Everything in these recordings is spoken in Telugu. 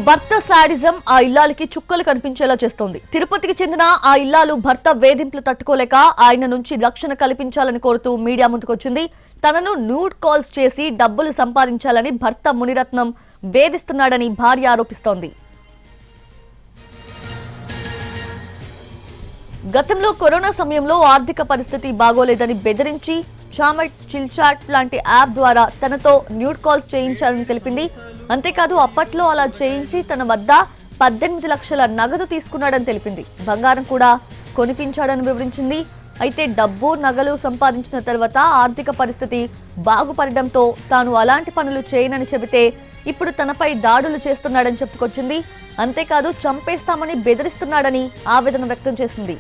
భర్త శాడిజం ఆ ఇల్లాలికి చుక్కలు కనిపించేలా చేస్తోంది. తిరుపతికి చెందిన ఆ ఇల్లాలు భర్త వేధింపులు తట్టుకోలేక ఆయన నుంచి రక్షణ కల్పించాలని కోరుతూ మీడియా ముందుకొచ్చింది. తనను న్యూడ్ కాల్స్ చేసి డబ్బులు సంపాదించాలని భర్త మునిరత్నం వేధిస్తున్నాడని భార్య ఆరోపిస్తోంది. గతంలో కరోనా సమయంలో ఆర్థిక పరిస్థితి బాగోలేదని బెదిరించి చామట్ చిల్చాట్ లాంటి యాప్ ద్వారా తనతో న్యూడ్ కాల్స్ చేయించాలని తెలిపింది. అంతేకాదు అప్పట్లో అలా చేయించి తన వద్ద 18 లక్షల నగదు తీసుకున్నాడని తెలిపింది. బంగారం కూడా కొనిపించాడని వివరించింది. అయితే డబ్బు నగలు సంపాదించిన తర్వాత ఆర్థిక పరిస్థితి బాగుపడడంతో తాను అలాంటి పనులు చేయనని చెబితే ఇప్పుడు తనపై దాడులు చేస్తున్నాడని చెప్పుకొచ్చింది. అంతేకాదు చంపేస్తామని బెదిరిస్తున్నాడని ఆవేదన వ్యక్తం చేసింది.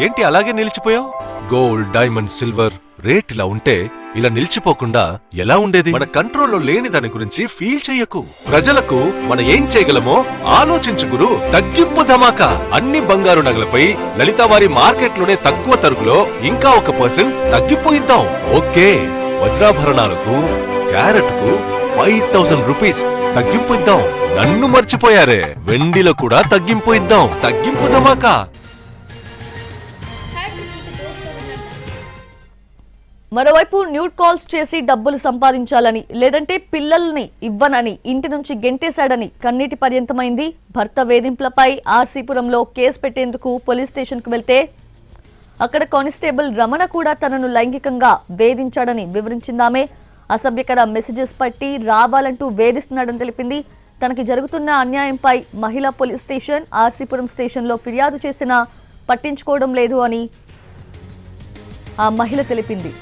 ఏంటి అలాగే నిలిచిపోయావు? గోల్డ్, డైమండ్, సిల్వర్ రేట్ ఇలా ఉంటే ఇలా నిలిచిపోకుండా ఎలా ఉండేది? మన కంట్రోల్లో లేని దాని గురించి ఫీల్ చెయ్యకు. ప్రజలకు మనం ఏం చేయగలమో ఆలోచించు గురు. తగ్గింపు ధమాకా. అన్ని బంగారు నగలపై లలితావారి మార్కెట్లోనే తక్కువ తరుగులో ఇంకా 1% తగ్గింపు ఇద్దాం. ఓకే, వజ్రాభరణాలకు క్యారెట్ కు 5000 రూపీస్ తగ్గింపు ఇద్దాం. నన్ను మర్చిపోయారే, వెండిలో కూడా తగ్గింపు ఇద్దాం. తగ్గింపు ధమాకా. మరోవైపు న్యూడ్ కాల్స్ చేసి డబ్బులు సంపాదించాలని లేదంటే పిల్లల్ని ఇవ్వనని ఇంటి నుంచి గెంటేశాడని కన్నీటి పర్యంతమైంది. భర్త వేధింపులపై ఆర్సీపురంలో కేసు పెట్టేందుకు పోలీస్ స్టేషన్కు వెళ్తే అక్కడ కానిస్టేబుల్ రమణ కూడా తనను లైంగికంగా వేధించాడని వివరించిందామే. అసభ్యకర మెసేజెస్ పట్టి రావాలంటూ వేధిస్తున్నాడని తెలిపింది. తనకి జరుగుతున్న అన్యాయంపై మహిళా పోలీస్ స్టేషన్, ఆర్సీపురం స్టేషన్లో ఫిర్యాదు చేసినా పట్టించుకోవడం లేదు అని ఆ మహిళ తెలిపింది.